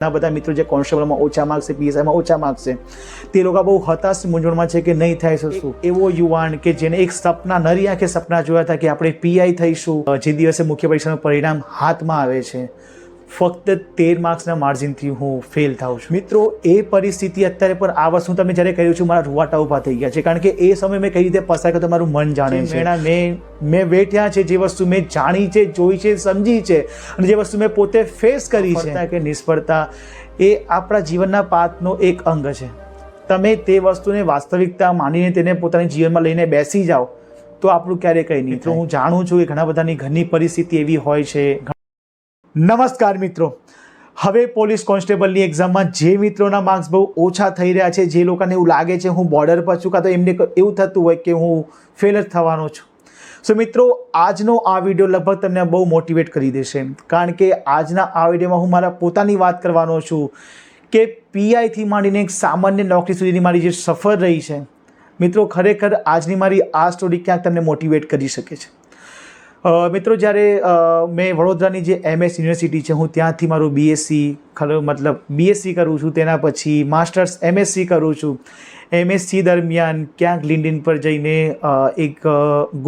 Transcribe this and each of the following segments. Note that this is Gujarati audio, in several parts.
ઘણા બધા મિત્રો જે કોન્સ્ટેબલમાં ઓછા માર્ક્સ છે, પીએસઆઈમાં ઓછા માર્ક્સ છે, તે લોકો બહુ હતાશ મૂંઝવણમાં છે કે નહીં થાય છે શું. એવો યુવાન કે જેને એક સપના નરી આંખે સપના જોયા હતા કે આપણે પીઆઈ થઈશું, જે દિવસે મુખ્ય પરીક્ષાનું પરિણામ હાથમાં આવે છે, ફક્ત 13 માર્ક્સના માર્જિનથી હું ફેલ થાઉં છું. મિત્રો, એ પરિસ્થિતિ અત્યારે પણ આ વસ્તુ તમને જ્યારે કહ્યું છું, મારા રૂવાટા ઊભા થઈ ગયા છે, કારણ કે એ સમય મેં કઈ રીતે પસાર કર્યો મારું મન જાણે છે. મેં વેઠ્યા છે, જે વસ્તુ મેં જાણી છે, જોઈ છે, સમજી છે, અને જે વસ્તુ મેં પોતે ફેસ કરી છે કે નિષ્ફળતા એ આપણા જીવનના પાથનો એક અંગ છે. તમે તે વસ્તુને વાસ્તવિકતા માનીને તેને પોતાની જીવનમાં લઈને બેસી જાઓ તો આપણું ક્યારેય કંઈ નહીં. તો હું જાણું છું કે ઘણા બધાની ઘરની પરિસ્થિતિ એવી હોય છે. નમસ્કાર મિત્રો, હવે પોલીસ કોન્સ્ટેબલની એક્ઝામમાં જે મિત્રોના માર્ક્સ બહુ ઓછા થઈ રહ્યા છે, જે લોકોને એવું લાગે છે હું બોર્ડર પર છું, કાં તો એમને એવું થતું હોય કે હું ફેલ જ થવાનો છું. સો મિત્રો, આજનો આ વિડીયો લગભગ તમને બહુ મોટિવેટ કરી દેશે, કારણ કે આજના આ વિડીયોમાં હું મારા પોતાની વાત કરવાનો છું કે પીઆઈથી માંડીને એક સામાન્ય નોકરી સુધીની મારી જે સફર રહી છે. મિત્રો, ખરેખર આજની મારી આ સ્ટોરી ક્યાંક તમને મોટિવેટ કરી શકે છે. મિત્રો, જ્યારે મેં વડોદરાની જે MS યુનિવર્સિટી છે, હું ત્યાંથી મારું બીએસસી કરું છું, તેના પછી માસ્ટર્સ MSc કરું છું. MSc દરમિયાન ક્યાંક લિંક્ડઇન પર જઈને એક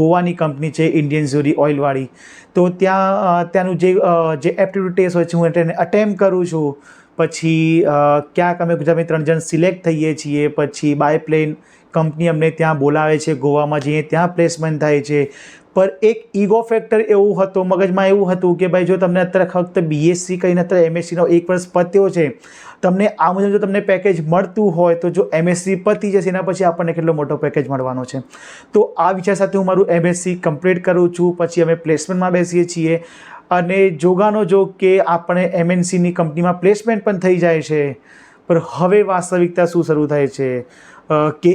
ગોવાની કંપની છે, ઇન્ડિયન ઝૂરી ઓઇલવાળી, તો ત્યાંનું જે એપ્ટિટ્યૂડ ટેસ્ટ હોય છે, હું એને અટેમ્પ કરું છું. પછી ક્યાંક અમે ગુજરાતમાં 3 જણ સિલેક્ટ થઈએ છીએ. પછી બાય પ્લેન કંપની અમને ત્યાં બોલાવે છે, ગોવામાં જઈએ, ત્યાં પ્લેસમેન્ટ થાય છે. પર એક ઈગો ફેક્ટર એવું હતો, મગજમાં એવું હતું કે ભાઈ, જો તમને અત્યારે ફક્ત BSc કરીને અત્યારે MScનો 1 વર્ષ પત્યો છે, તમને આ મુજબ જો તમને પેકેજ મળતું હોય, તો જો MSc પતી જશે એના પછી આપણને કેટલો મોટો પેકેજ મળવાનો છે. તો આ વિચાર સાથે હું મારું MSc કમ્પ્લીટ કરું છું. પછી અમે પ્લેસમેન્ટમાં બેસીએ છીએ, અને જોગાનો જોગ કે આપણે MNCની કંપનીમાં પ્લેસમેન્ટ પણ થઈ જાય છે. પણ હવે વાસ્તવિકતા શું શરૂ થાય છે કે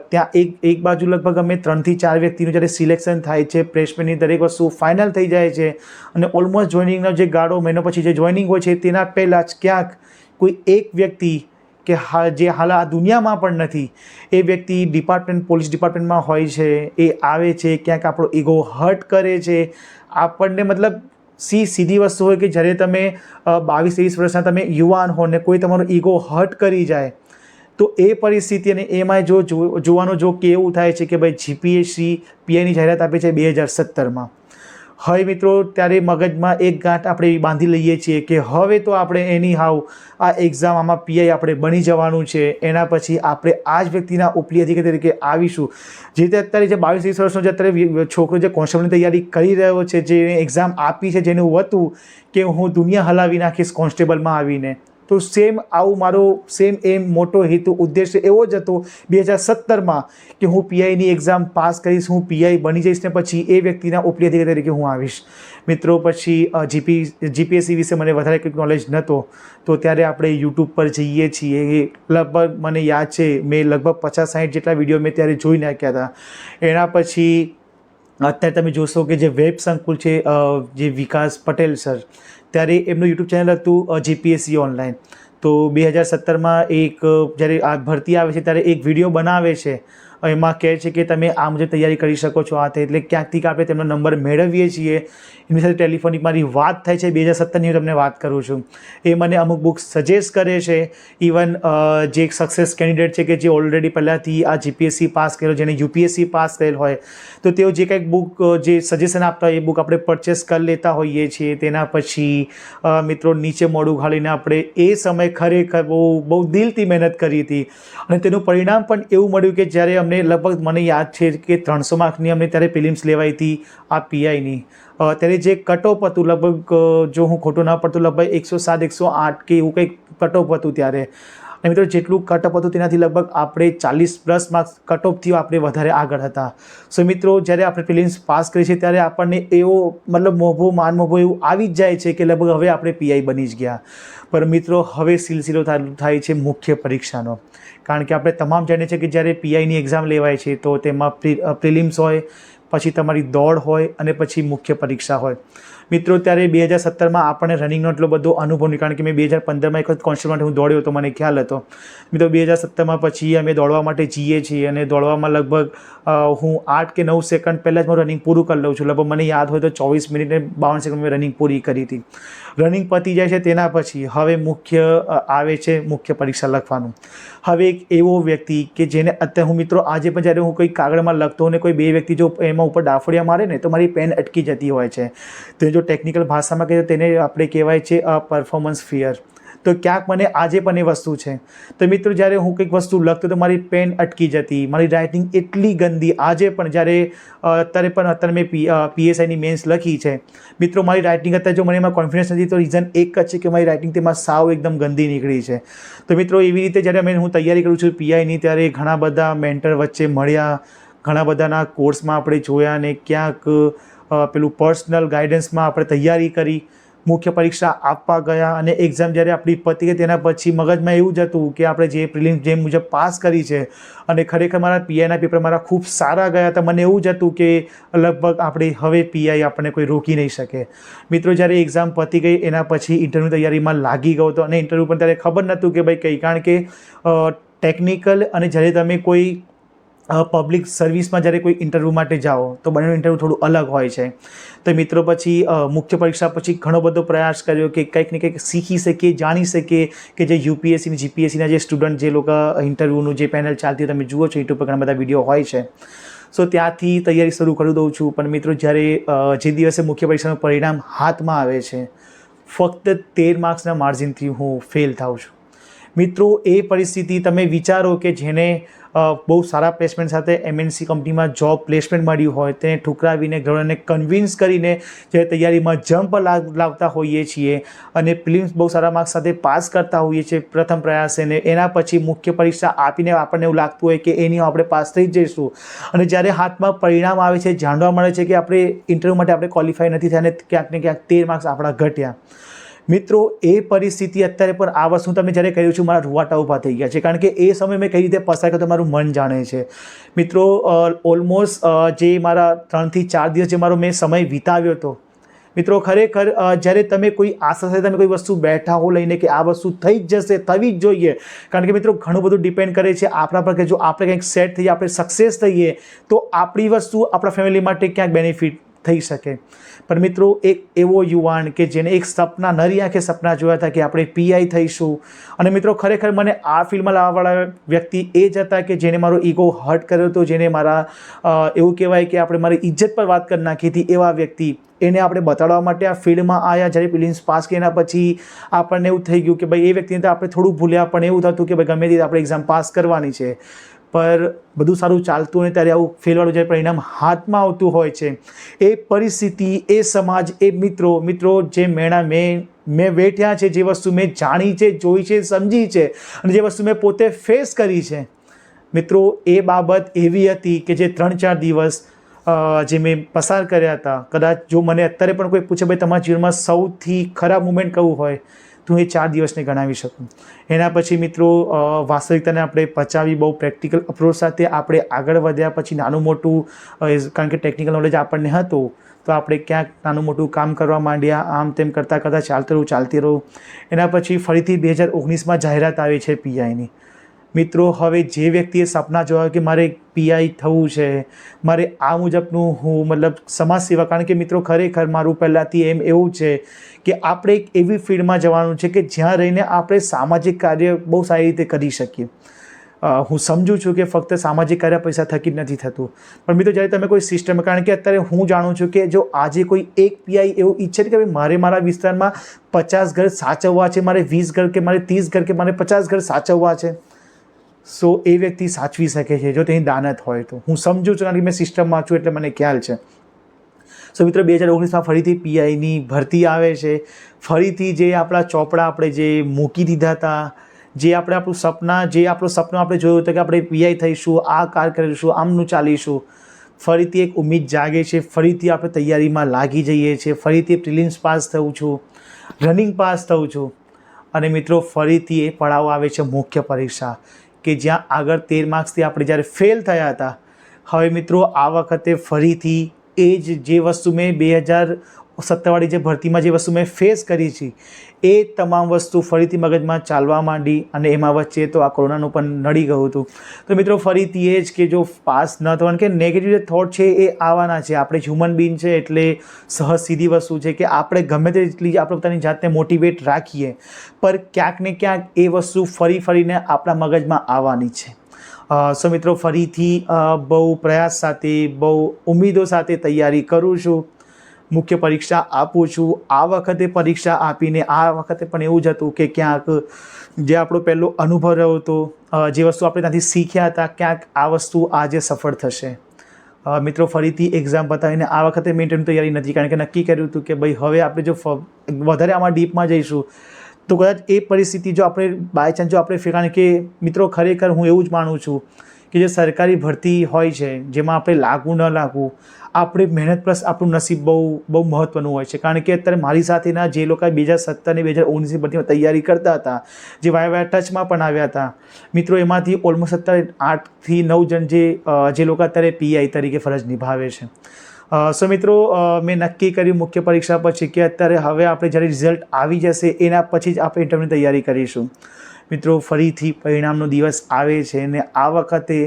ત્યાં એક બાજુ લગભગ અમે 3 થી 4 વ્યક્તિનું જ્યારે સિલેક્શન થાય છે, પ્લેસમેન્ટની દરેક વસ્તુ ફાઇનલ થઈ જાય છે, અને ઓલમોસ્ટ જોઈનિંગનો જે ગાળો મહિનો પછી જે જોઈનિંગ હોય છે, તેના પહેલાં જ ક્યાંક કોઈ એક વ્યક્તિ કે જે હાલ આ દુનિયામાં પણ નથી, એ વ્યક્તિ પોલીસ ડિપાર્ટમેન્ટમાં હોય છે, એ આવે છે, ક્યાંક આપણો ઈગો હર્ટ કરે છે આપણને. મતલબ સીધી વસ્તુ હોય કે જ્યારે તમે 22-23 વર્ષના તમે યુવાન હો ને કોઈ તમારો ઈગો હર્ટ કરી જાય, તો એ પરિસ્થિતિ અને એમાં જોવાનું જો કેવું થાય છે કે ભાઈ GPSC પીઆઈની જાહેરાત આપે છે 2017માં. હવે મિત્રો, ત્યારે મગજમાં એક ગાંઠ આપણે બાંધી લઈએ છીએ કે હવે તો આપણે એની આ એક્ઝામ આમાં પીઆઈ આપણે બની જવાનું છે, એના પછી આપણે આ જ વ્યક્તિના ઉપલી અધિકારી તરીકે આવીશું. જે રીતે અત્યારે જે 22-23 વર્ષનો જે અત્યારે છોકરો જે કોન્સ્ટેબલની તૈયારી કરી રહ્યો છે, જે એક્ઝામ આપી છે, જેનું હતું કે હું દુનિયા હલાવી નાખીશ કોન્સ્ટેબલમાં આવીને, તો મારો એમ મોટો હેતુ ઉદ્દેશ્ય એવો જ હતો 2017માં કે હું પીઆઈની એક્ઝામ પાસ કરીશ, હું પીઆઈ બની જઈશ, ને પછી એ વ્યક્તિના ઉપલી અધિકારી તરીકે હું આવીશ. મિત્રો, પછી GPSC વિશે મને વધારે કંઈક નોલેજ નહોતો, તો ત્યારે આપણે યુટ્યુબ પર જઈએ છીએ. લગભગ મને યાદ છે મેં લગભગ 50-60 જેટલા વિડીયો મેં ત્યારે જોઈ નાખ્યા હતા. એના પછી અત્યારે તમે જોશો કે જે વેબ સંકુલ છે, જે વિકાસ પટેલ સર, ત્યારે એમનું યુટ્યુબ ચેનલ હતું GPSC ઓનલાઈન. તો 2017માં જ્યારે આ ભરતી આવે છે ત્યારે એક વિડીયો બનાવે છે, એમાં કહે છે કે તમે આ મુજબ તૈયારી કરી શકો છો. એટલે ક્યાંકથી આપણે તેમનો નંબર મેળવીએ છીએ, એમની સાથે ટેલિફોનિક મારી વાત થાય છે. 2017ની હું તમને વાત કરું છું. એ મને અમુક બુક્સ સજેસ્ટ કરે છે. ઇવન જે એક સક્સેસ કેન્ડિડેટ છે કે જે ઓલરેડી પહેલાંથી આ GPSC પાસ કરેલો, જેને UPSC પાસ કરેલ હોય, તો તેઓ જે કંઈક બુક જે સજેશન આપતા હોય એ બુક આપણે પરચેસ કરી લેતા હોઈએ છીએ. તેના પછી મિત્રો, નીચે મોઢું ઘાલીને આપણે એ સમય ખરેખર બહુ દિલથી મહેનત કરી હતી, અને તેનું પરિણામ પણ એવું મળ્યું કે જ્યારે અમને લગભગ મને યાદ છે કે 300 માર્કની અમને ત્યારે પ્રિલિમ્સ લેવાઈ હતી આ પીઆઈની. ત્યારે જે કટ ઓફ હતું, લગભગ જો હું ખોટું ના પડતું, લગભગ 107-108 કે એવું કંઈક કટ ઓફ હતું ત્યારે. અને મિત્રો, જેટલું કટ ઓફ હતું તેનાથી લગભગ આપણે 40+ માર્ક્સ કટ ઓફથી આપણે વધારે આગળ હતા. સો મિત્રો, જ્યારે આપણે પ્રિલિમ્સ પાસ કરીએ છીએ ત્યારે આપણને એવો માન મોભો એવું આવી જ જાય છે કે લગભગ હવે આપણે પીઆઈ બની જ ગયા. પણ મિત્રો, હવે સિલસિલો થાય છે મુખ્ય પરીક્ષાનો, કારણ કે આપણે તમામ જાણીએ છીએ કે જ્યારે પીઆઈની એક્ઝામ લેવાય છે તો તેમાં પ્રિલિમ્સ હોય, પછી તમારી દોડ હોય, અને પછી મુખ્ય પરીક્ષા હોય. મિત્રો, ત્યારે 2017માં આપણને રનિંગનો એટલો બધો અનુભવ નહીં, કારણ કે મેં 2015માં એક વખત કોન્સ્ટેબલ માટે હું દોડ્યો હતો, મને ખ્યાલ હતો. મિત્રો, 2017માં પછી અમે દોડવા માટે જઈએ છીએ, અને દોડવામાં લગભગ હું 8 કે 9 સેકન્ડ પહેલાં જ મારું રનિંગ પૂરું કરી લઉં છું. લગભગ મને યાદ હોય તો 24 મિનિટ ને 52 સેકન્ડ મેં રનિંગ પૂરી કરી હતી. રનિંગ પતી જાય છે તેના પછી હવે આવે છે મુખ્ય પરીક્ષા લખવાનું. હવે એક એવો વ્યક્તિ કે જેને અત્યારે હું મિત્રો આજે પણ જ્યારે હું કોઈ કાગળમાં લખતો હોઉં ને કોઈ બે વ્યક્તિ જો એમાં ઉપર ડાફડિયા મારે ને તો મારી પેન અટકી જતી હોય છે. તો જો ટેકનિકલ ભાષામાં કહીએ તેને આપણે કહેવાય છે પરફોર્મન્સ ફિયર. તો ક્યાંક મને આજે પણ એ વસ્તુ છે. તો મિત્રો જ્યારે હું કંઈક વસ્તુ લખતો તો મારી પેન અટકી જતી, મારી રાઇટિંગ એટલી ગંદી. આજે પણ જ્યારે અત્યારે મેં PSIની મેન્સ લખી છે મિત્રો, મારી રાઇટિંગ અત્યારે જો મને એમાં કોન્ફિડન્સ નથી તો રીઝન એક જ છે કે મારી રાઇટિંગ તેમાં સાવ એકદમ ગંદી નીકળી છે. તો મિત્રો એવી રીતે જ્યારે હું તૈયારી કરું છું PIની ત્યારે ઘણા બધા મેન્ટર વચ્ચે મળ્યા, ઘણા બધાના કોર્સમાં આપણે જોયા ને ક્યાંક પેલું પર્સનલ ગાઈડન્સમાં આપણે તૈયારી કરી, મુખ્ય પરીક્ષા આપવા ગયા અને એક્ઝામ જ્યારે આપણી પતી ગઈ તેના પછી મગજમાં એવું જ હતું કે આપણે જે પ્રિલિમ્સ જે મુજબ પાસ કરી છે અને ખરેખર મારા PIના પેપર મારા ખૂબ સારા ગયા હતા. મને એવું જ હતું કે લગભગ આપણે હવે PI આપણને કોઈ રોકી નહીં શકે. મિત્રો જ્યારે એક્ઝામ પતી ગઈ એના પછી ઇન્ટરવ્યૂ તૈયારીમાં લાગી ગયો હતો અને ઇન્ટરવ્યૂ પણ ત્યારે ખબર નહોતું કે ભાઈ કંઈ, કારણ કે ટેકનિકલ અને જ્યારે તમે કોઈ પબ્લિક સર્વિસમાં જ્યારે કોઈ ઇન્ટરવ્યૂ માટે જાઓ તો બંનેનું ઇન્ટરવ્યૂ થોડું અલગ હોય છે. તો મિત્રો પછી મુખ્ય પરીક્ષા પછી ઘણો બધો પ્રયાસ કર્યો કે કંઈક ને કંઈક શીખી શકીએ, જાણી શકીએ કે જે UPSC ને GPSCના જે સ્ટુડન્ટ જે લોકો ઇન્ટરવ્યૂનું જે પેનલ ચાલતી તમે જુઓ છો યુટ્યુબ પર ઘણા બધા વિડીયો હોય છે. સો ત્યાંથી તૈયારી શરૂ કરી દઉં છું. પણ મિત્રો જ્યારે જે દિવસે મુખ્ય પરીક્ષાનું પરિણામ હાથમાં આવે છે ફક્ત 13 માર્ક્સના માર્જિનથી હું ફેલ થાઉં છું. મિત્રો એ પરિસ્થિતિ તમે વિચારો કે જેને બહુ સારા પ્લેસમેન્ટ સાથે MNC કંપનીમાં જોબ પ્લેસમેન્ટ મળ્યું હોય તેને ઠુકરાવીને ઘરોને કન્વિન્સ કરીને જે તૈયારીમાં જમ્પ લાવતા હોઈએ છીએ અને પ્રિલિમ્સ બહુ સારા માર્ક્સ સાથે પાસ કરતા હોઈએ છીએ પ્રથમ પ્રયાસે, ને એના પછી મુખ્ય પરીક્ષા આપીને આપણને એવું લાગતું હોય કે એની આપણે પાસ થઈ જ જઈશું અને જ્યારે હાથમાં પરિણામ આવે છે જાણવા મળે છે કે આપણે ઇન્ટરવ્યૂ માટે આપણે ક્વોલિફાય નથી થયા અને ક્યાંક ને ક્યાંક 13 માર્ક્સ આપણા ઘટ્યા. મિત્રો એ પરિસ્થિતિ અત્યારે પણ આ વસ્તુ તમે જ્યારે કહ્યું છું મારા રૂવાટા ઊભા થઈ ગયા છે, કારણ કે એ સમય મેં કઈ રીતે પસાર કર્યો મારું મન જાણે છે. મિત્રો ઓલમોસ્ટ જે મારા 3 થી 4 દિવસ જે મારો મેં સમય વિતાવ્યો હતો મિત્રો, ખરેખર જ્યારે તમે કોઈ આશા સાથે તમે કોઈ વસ્તુ બેઠા હો લઈને કે આ વસ્તુ થઈ જ જશે, થવી જ જોઈએ, કારણ કે મિત્રો ઘણું બધું ડિપેન્ડ કરે છે આપણા પર કે જો આપણે કંઈક સેટ થઈએ, આપણે સક્સેસ થઈએ તો આપણી વસ્તુ આપણા ફેમિલી માટે ક્યાંક બેનિફિટ થઈ શકે. પણ મિત્રો એક એવો યુવાન કે જેને એક સપના નરી આંખે સપના જોયા હતા કે આપણે PI થઈશું, અને મિત્રો ખરેખર મને આ ફિલ્ડમાં લાવવાવાળા વ્યક્તિ એ જ હતા કે જેને મારો ઈગો હર્ટ કર્યો હતો, જેને મારા એવું કહેવાય કે આપણે મારી ઇજ્જત પર વાત કરી નાખી હતી. એવા વ્યક્તિ એને આપણે બતાડવા માટે આ ફિલ્ડમાં આવ્યા. જ્યારે પ્રિલિમ્સ પાસ કર્યા પછી આપણને એવું થઈ ગયું કે ભાઈ એ વ્યક્તિને તો આપણે થોડું ભૂલ્યા, પણ એવું થતું કે ભાઈ ગમે તે આપણે એક્ઝામ પાસ કરવાની છે. પર બધું સારું ચાલતું હોય ત્યારે આવું ફેલવાળું જ્યારે પરિણામ હાથમાં આવતું હોય છે એ પરિસ્થિતિ, એ સમાજ, એ મિત્રો જે મેં વેઠ્યા છે, જે વસ્તુ મેં જાણી છે, જોઈ છે, સમજી છે અને જે વસ્તુ મેં પોતે ફેસ કરી છે મિત્રો, એ બાબત એવી હતી કે જે 3-4 દિવસ જે મેં પસાર કર્યા હતા, કદાચ જો મને અત્યારે પણ કોઈ પૂછે ભાઈ તમારા જીવનમાં સૌથી ખરાબ મુમેન્ટ કયું હોય તો એ 4 દિવસને ગણાવી શકું. એના પછી મિત્રો વાસ્તવિકતાને આપણે પચાવી બહુ પ્રેક્ટિકલ અપ્રોચ સાથે આપણે આગળ વધ્યા. પછી નાનું મોટું, કારણ કે ટેકનિકલ નોલેજ આપણને હતું તો આપણે ક્યાંક નાનું મોટું કામ કરવા માંડ્યા. આમ તેમ કરતાં ચાલતી રહું. એના પછી ફરીથી 2019માં જાહેરાત આવી છે PIની. મિત્રો હવે જે વ્યક્તિએ સપના જોયા કે મારે PI થવું છે, મારે આ મુજબનું હું મતલબ સમાજ સેવા, કારણ કે મિત્રો ખરેખર મારું પહેલાંથી એવું છે કે આપણે એક એવી ફિલ્ડમાં જવાનું છે કે જ્યાં રહીને આપણે સામાજિક કાર્ય બહુ સારી રીતે કરી શકીએ. હું સમજું છું કે ફક્ત સામાજિક કાર્ય પૈસા થકી જ નથી થતું, પણ મિત્રો જ્યારે તમે કોઈ સિસ્ટમ, કારણ કે અત્યારે હું જાણું છું કે જો આજે કોઈ એક PI એવું ઈચ્છે કે મારે મારા વિસ્તારમાં 50 ઘર સાચવવા છે, મારે 20 ઘર કે મારે 30 ઘર કે મારે 50 ઘર સાચવવા છે, સો એ વ્યક્તિ સાચવી શકે છે જો તેની દાનત હોય તો. હું સમજું છું કારણ કે મેં સિસ્ટમમાં છું એટલે મને ખ્યાલ છે. સો મિત્રો 2019માં ફરીથી PIની ભરતી આવે છે. ફરીથી જે આપણા ચોપડા આપણે જે મૂકી દીધા હતા, જે આપણું સપનું આપણે જોયું હતું કે આપણે PI થઈશું, આ કાર કરીશું, આમનું ચાલીશું, ફરીથી એક ઉમ્મીદ જાગે છે. ફરીથી આપણે તૈયારીમાં લાગી જઈએ છીએ. ફરીથી પ્રિલિમ્સ પાસ થઉં છું, રનિંગ પાસ થઉં છું અને મિત્રો ફરીથી એ પડાવ આવે છે મુખ્ય પરીક્ષા, કે જ્યાં આગળ 13 માર્ક્સથી આપણે જ્યારે ફેલ થયા હતા, હવે મિત્રો આ વખતે ફરીથી એ જ જે વસ્તુ મેં સત્તાવાળી જે ભરતીમાં જે વસ્તુ મેં ફેસ કરી છે એ તમામ વસ્તુ ફરીથી મગજમાં ચાલવા માંડી અને એમાં વચ્ચે તો આ કોરોનાનું પણ નડી ગયું હતું. તો મિત્રો ફરીથી એ જ કે જો પાસ ન થવાનું કે નેગેટિવ જે થોટ છે એ આવવાના છે. આપણે હ્યુમન બીંગ છે એટલે સહજ સીધી વસ્તુ છે કે આપણે ગમે તેટલી આપણે પોતાની જાતને મોટિવેટ રાખીએ પર ક્યાંક ને ક્યાંક એ વસ્તુ ફરીને આપણા મગજમાં આવવાની છે. સો મિત્રો ફરીથી બહુ પ્રયાસ સાથે બહુ ઉમ્મીદો સાથે તૈયારી કરું છું. મુખ્ય પરીક્ષા આપું છું. આ વખતે પરીક્ષા આપીને આ વખતે પણ એવું જ હતું કે ક્યાંક જે આપણો પહેલો અનુભવ રહ્યો હતો, જે વસ્તુ આપણે ત્યાંથી શીખ્યા હતા, ક્યાંક આ વસ્તુ આજે સફળ થશે. મિત્રો ફરીથી એક્ઝામ બતાવીને આ વખતે મેં ઇન્ટરવ્યૂની તૈયારી નથી, કારણ કે નક્કી કર્યું હતું કે ભાઈ હવે આપણે જો વધારે આમાં ડીપમાં જઈશું તો કદાચ એ પરિસ્થિતિ જો આપણે બાય ચાન્સ જો આપણે કારણ કે મિત્રો ખરેખર હું એવું જ માનું છું કે જે સરકારી ભરતી હોય છે જેમાં આપણે લાગવું ન લાગવું, આપણે મહેનત પ્લસ આપણું નસીબ બહુ મહત્ત્વનું હોય છે. કારણ કે અત્યારે મારી સાથેના જે લોકો 2017 ને 2019ની ભરતીમાં તૈયારી કરતા હતા, જે વાયા ટચમાં પણ આવ્યા હતા મિત્રો, એમાંથી ઓલમોસ્ટ અત્યારે 8 થી 9 જણ જે લોકો અત્યારે પીઆઈ તરીકે ફરજ નિભાવે છે. સો મિત્રો મેં નક્કી કર્યું મુખ્ય પરીક્ષા પછી કે અત્યારે હવે આપણે જ્યારે રિઝલ્ટ આવી જશે એના પછી જ આપણે ઇન્ટરવ્યૂની તૈયારી કરીશું. મિત્રો ફરીથી પરિણામનો દિવસ આવે છે ને આ વખતે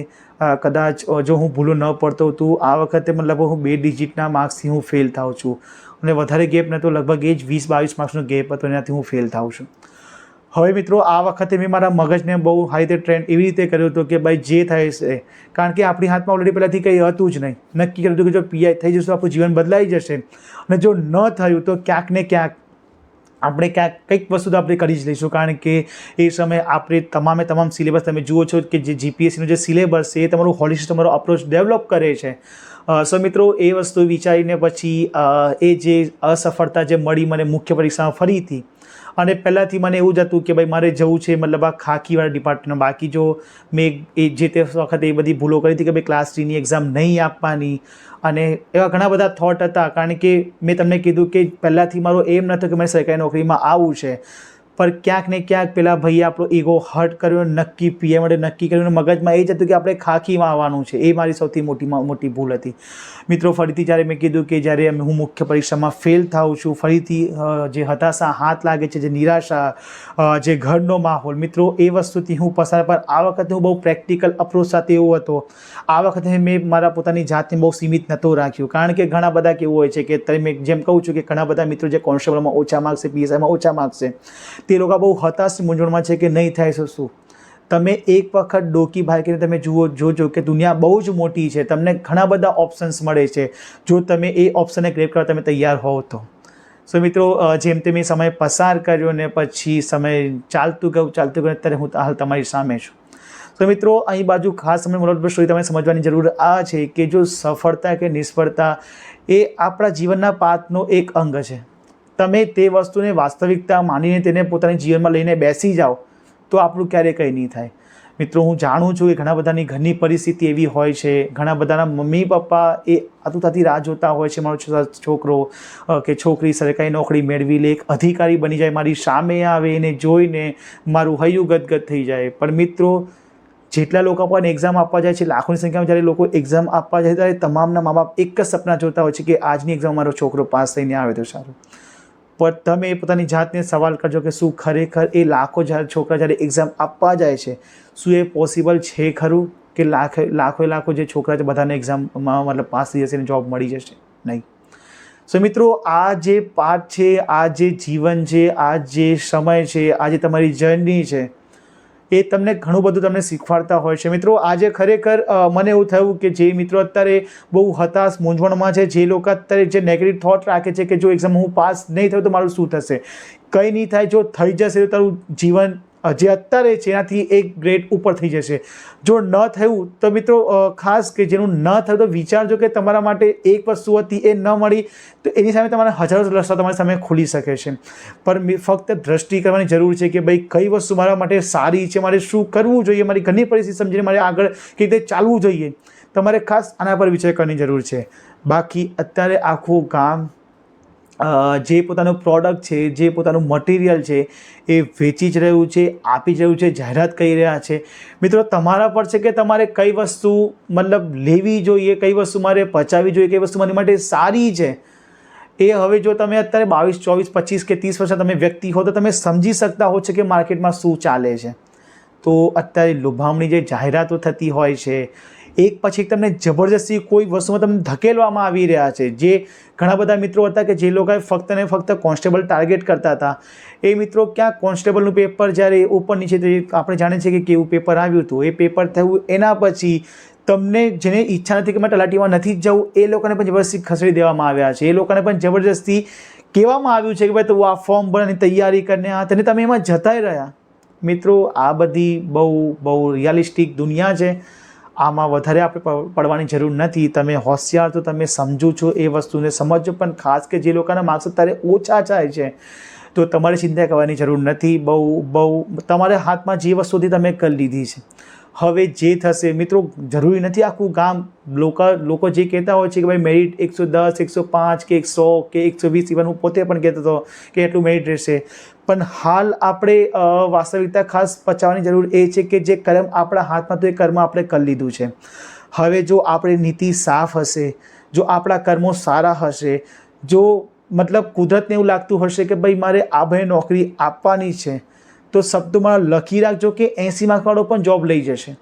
કદાચ જો હું ભૂલો ન પડતો તો આ વખતે મતલબ હું 2 ડિજિટના માર્ક્સથી હું ફેલ થાઉં છું અને વધારે ગેપ નહોતો, લગભગ એ જ 20-22 માર્ક્સનો ગેપ હતો, એનાથી હું ફેલ થાઉં છું. હવે મિત્રો આ વખતે મેં મારા મગજને બહુ સારી રીતે ટ્રેન એવી રીતે કર્યો હતો કે ભાઈ જે થાય છે, કારણ કે આપણી હાથમાં ઓલરેડી પહેલાંથી કંઈ હતું જ નહીં. નક્કી કર્યું હતું કે જો પીઆઈ થઈ જશે તો આપણું જીવન બદલાઈ જશે અને જો ન થયું તો ક્યાંક ને ક્યાંક આપણે કંઈક વસ્તુ તો આપણે કરી જ લઈશું. કારણ કે એ સમયે આપણે તમામ સિલેબસ તમે જુઓ છો કે જે જીપીએસસીનો જે સિલેબસ છે એ તમારું હોલિસ્ટિક તમારો અપ્રોચ ડેવલપ કરે છે. સો મિત્રો એ વસ્તુ વિચારીને પછી એ જે અસફળતા જે મળી મને મુખ્ય પરીક્ષામાં ફરીથી, અને પહેલાંથી મને એવું જ હતું કે ભાઈ મારે જવું છે મતલબ આ ખાકીવાળા ડિપાર્ટમેન્ટમાં. બાકી જો મેં જે તે વખતે એ બધી ભૂલો કરી હતી કે ભાઈ ક્લાસ 3ની એક્ઝામ નહીં આપવાની અને એવા ઘણા બધા થોટ હતા. કારણ કે મેં તમને કીધું કે પહેલાંથી મારો એમ નહોતો કે મારે સરકારી નોકરીમાં આવવું છે, પર ક્યાંક ને ક્યાંક પેલા ભાઈએ આપણો ઈગો હર્ટ કર્યો, નક્કી પીએ માટે નક્કી કર્યું, મગજમાં એ જ હતું કે આપણે ખાખીમાં આવવાનું છે. એ મારી સૌથી મોટી ભૂલ હતી. મિત્રો ફરીથી જ્યારે મેં કીધું કે જ્યારે હું મુખ્ય પરીક્ષામાં ફેલ થાઉં છું, ફરીથી જે હતાશા હાથ લાગે છે, જે નિરાશા, જે ઘરનો માહોલ, મિત્રો એ વસ્તુથી હું પસાર. પર આ વખતે હું બહુ પ્રેક્ટિકલ અપ્રોચ સાથે એવો હતો. આ વખતે મેં મારા પોતાની જાતને બહુ સીમિત નહોતો રાખ્યું. કારણ કે ઘણા બધા કેવું હોય છે કે તમે જેમ કહું છું કે ઘણા બધા મિત્રો જે કોન્સ્ટેબલમાં ઓછા માર્ક્સ છે, પીએસઆઈમાં ઓછા માર્ક્સ છે, તે લોકો બહુ હતાશ મૂંઝવણમાં છે કે નહીં થાય છે શું. તમે એક વખત ડોકી ભાગીને તમે જોજો કે દુનિયા બહુ જ મોટી છે, તમને ઘણા બધા ઓપ્શન્સ મળે છે જો તમે એ ઓપ્શનને ગ્રેબ કરવા તમે તૈયાર હોવ તો. સો મિત્રો જેમ તેમ એ સમય પસાર કર્યો ને પછી સમય ચાલતું ગયું અત્યારે હું હાલ તમારી સામે છું. તો મિત્રો અહીં બાજુ ખાસ તમને મોરલ સ્ટોરી તમે સમજવાની જરૂર આ છે કે જો સફળતા કે નિષ્ફળતા એ આપણા જીવનના પાથનો એક અંગ છે. તમે તે વસ્તુને વાસ્તવિકતા માનીને તેને પોતાની જીવનમાં લઈને બેસી જાઓ તો આપણું ક્યારેય કંઈ નહીં થાય. મિત્રો હું જાણું છું કે ઘણા બધાની ઘરની પરિસ્થિતિ એવી હોય છે, ઘણા બધાના મમ્મી પપ્પા એ આતુરતાથી રાહ જોતા હોય છે મારો છોકરો કે છોકરી સરકારી નોકરી મેળવી લે, એક અધિકારી બની જાય, મારી સામે આવે, એને જોઈને મારું હૈયું ગદગદ થઈ જાય. પણ મિત્રો જેટલા લોકો પણ એક્ઝામ આપવા જાય છે, લાખોની સંખ્યામાં જ્યારે લોકો એક્ઝામ આપવા જાય ત્યારે તમામના મા બાપ એક જ સપના જોતા હોય છે કે આજની એક્ઝામ મારો છોકરો પાસ થઈને આવે તો સારું. પણ તમે પોતાની જાતને સવાલ કરજો કે શું ખરેખર એ લાખો છોકરા જ્યારે એક્ઝામ આપવા જાય છે, શું એ પોસિબલ છે ખરું કે લાખો જે છોકરા છે બધાને એક્ઝામમાં મતલબ પાસ થઈ જશે અને જોબ મળી જશે? નહીં. સો મિત્રો આ જે પાઠ છે, આ જે જીવન છે, આ જે સમય છે, આ જે તમારી જર્ની છે, એ તમને ઘણું બધું તમને શીખવાડતા હોય છે. મિત્રો આજે ખરેખર મને એવું થયું કે જે મિત્રો અત્યારે બહુ હતાશ મૂંઝવણમાં છે, જે લોકો અત્યારે જે નેગેટિવ થોટ રાખે છે કે જો એક્ઝામ હું પાસ નહીં થયું તો મારું શું થશે, કંઈ નહીં થાય, જો થઈ જશે તો તારું જીવન જે અત્યારે છે એનાથી એક ગ્રેડ ઉપર થઈ જશે. જો ન થયું તો મિત્રો ખાસ કે જેનું ન થયું તો વિચારજો કે તમારા માટે એક વસ્તુ હતી એ ન મળી તો એની સામે તમારા હજારો રસ્તા તમારી સામે ખુલી શકે છે. પણ ફક્ત દ્રષ્ટિ કરવાની જરૂર છે કે ભાઈ કઈ વસ્તુ મારા માટે સારી છે, મારે શું કરવું જોઈએ, મારી ઘણી પરિસ્થિતિ સમજીને મારે આગળ કેવી રીતે ચાલવું જોઈએ, તમારે ખાસ આના પર વિચાર કરવાની જરૂર છે. બાકી અત્યારે આખું ગામ જે પોતાનું પ્રોડક્ટ છે, જે પોતાનું મટીરિયલ છે એ વેચી જ રહ્યું છે, આપી જ રહ્યું છે, જાહેરાત કરી રહ્યા છે. મિત્રો તમારા પર છે કે તમારે કઈ વસ્તુ મતલબ લેવી જોઈએ, કઈ વસ્તુ મારે પચાવવી જોઈએ, કઈ વસ્તુ મારી માટે સારી છે, એ હવે જો તમે અત્યારે 22, 24, 25 કે 30 વર્ષના તમે વ્યક્તિ હો તો તમે સમજી શકતા હો છો કે માર્કેટમાં શું ચાલે છે. તો અત્યારે લોભામણી જે જાહેરાતો થતી હોય છે, એક પછી એક તમને જબરજસ્તી કોઈ વસ્તુમાં તમને ધકેલવામાં આવી રહ્યા છે. જે ઘણા બધા મિત્રો હતા કે જે લોકોએ ફક્ત ને ફક્ત કોન્સ્ટેબલ ટાર્ગેટ કરતા હતા. એ મિત્રો ક્યાં કોન્સ્ટેબલનું પેપર જ્યારે ઉપર નીચે આપણે જાણીએ છીએ કે કેવું પેપર આવ્યું હતું, એ પેપર થયું એના પછી તમને જેને ઈચ્છા નથી કે મેં તલાટીમાં નથી જ જવું, એ લોકોને પણ જબરદસ્તી ખસેડી દેવામાં આવ્યા છે. એ લોકોને પણ જબરજસ્તી કહેવામાં આવ્યું છે કે ભાઈ તું આ ફોર્મ ભરવાની તૈયારી કરીને આ તેને તમે એમાં જતાય રહ્યા. મિત્રો આ બધી બહુ રિયાલિસ્ટિક દુનિયા છે. આમાં વધારે આપણે પડવાની જરૂર નથી. તમે હોશિયાર તો તમે સમજો છો એ વસ્તુને સમજો, પણ ખાસ કે જે લોકોના માર્ક્સ અત્યારે ઓછા જાય છે તો તમારે ચિંતા કરવાની જરૂર નથી. બહુ તમારા હાથમાં જે વસ્તુથી તમે કરી લીધી છે, હવે જે થશે મિત્રો જરૂરી નથી આખું ગામ લોકો જે કહેતા હોય છે કે ભાઈ મેરિટ 110, 105 કે 100 કે 120, ઇવન હું પોતે પણ કહેતો હતો કે એટલું મેરિટ રહેશે. પણ હાલ આપણે વાસ્તવિકતા ખાસ પચાવવાની જરૂર એ છે કે જે કર્મ આપણા હાથમાં તો એ કર્મ આપણે કરી લીધું છે. હવે જો આપણી નીતિ સાફ હશે, જો આપણા કર્મો સારા હશે, જો મતલબ કુદરતને એવું લાગતું હશે કે ભાઈ મારે આ ભાઈ નોકરી આપવાની છે, તો શબ્દોમાં લખી રાખજો કે 80 માર્કવાળો પણ જોબ લઈ જશે.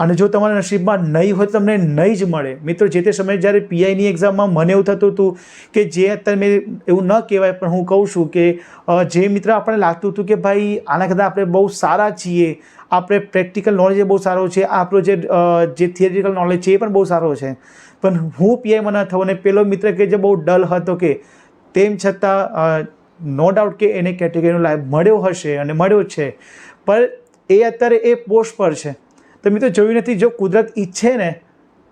અને જો તમારા નસીબમાં નહીં હોય તો તમને નહીં જ મળે. મિત્રો જે તે સમયે જ્યારે પીઆઈની એક્ઝામમાં મને એવું થતું હતું કે જે અત્યારે મેં એવું ન કહેવાય પણ હું કહું છું કે જે મિત્ર આપણને લાગતું હતું કે ભાઈ આના કરતાં આપણે બહુ સારા છીએ, આપણે પ્રેક્ટિકલ નોલેજ બહુ સારો છે, આપણો જે થિયરિટિકલ નોલેજ છે એ પણ બહુ સારો છે, પણ હું પીઆઈમાં ન થયો. અને પેલો મિત્ર કે જે બહુ ડલ હતો કે તેમ છતાં નો ડાઉટ કે એને કેટેગરીનો લાભ મળ્યો હશે અને મળ્યો છે, પણ એ અત્યારે એ પોસ્ટ પર છે. તો મિત્રો જોયું નથી, જો કુદરત ઈચ્છે ને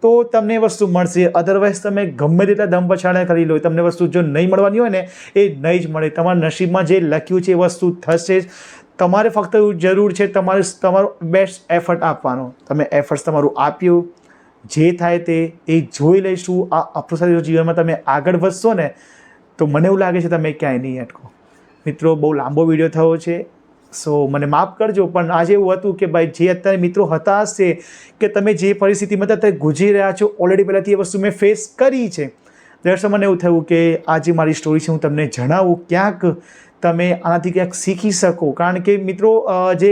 તો તમને એ વસ્તુ મળશે. અધરવાઇઝ તમે ગમે તેટલા દમ પછાડા કરી લો, તમને વસ્તુ જો નહીં મળવાની હોય ને એ નહીં જ મળે. તમારા નસીબમાં જે લખ્યું છે એ વસ્તુ થશે. તમારે ફક્ત જરૂર છે તમારો બેસ્ટ એફર્ટ આપવાનો. તમે એફર્ટ્સ તમારું આપ્યું, જે થાય તે એ જોઈ લઈશું. આ અપ્રોસારી જીવનમાં તમે આગળ વધશો ને તો મને એવું લાગે છે તમે ક્યાંય નહીં અટકો. મિત્રો બહુ લાંબો વિડીયો થયો છે, સો મને માફ કરજો, પણ આજે એવું હતું કે ભાઈ જે અત્યારે મિત્રો હતાશ છે કે તમે જે પરિસ્થિતિમાં અત્યારે ગુજરી રહ્યા છો, ઓલરેડી પહેલાંથી એ વસ્તુ મેં ફેસ કરી છે. દરસર મને એવું થયું કે આજે મારી સ્ટોરી છે હું તમને જણાવું, ક્યાંક તમે આનાથી ક્યાંક શીખી શકો. કારણ કે મિત્રો જે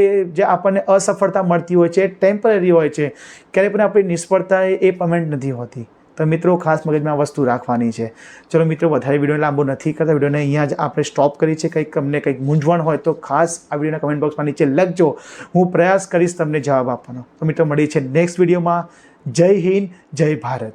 આપણને અસફળતા મળતી હોય છે એ ટેમ્પરરી હોય છે, ક્યારેય પણ આપણી નિષ્ફળતા એ પરમેનન્ટ નથી હોતી. તો મિત્રો ખાસ મગજમાં આ વસ્તુ રાખવાની છે. ચલો મિત્રો વધારે વિડીયો લાંબો નથી કરતા, વિડીયોને અહીંયા જ આપણે સ્ટોપ કરી છે. કંઈક તમને કંઈક મૂંઝવણ હોય તો ખાસ આ વિડીયોના કમેન્ટ બોક્સમાં નીચે લખજો, હું પ્રયાસ કરીશ તમને જવાબ આપવાનો. તો મિત્રો મળીએ છીએ નેક્સ્ટ વિડીયોમાં. જય હિન્દ, જય ભારત.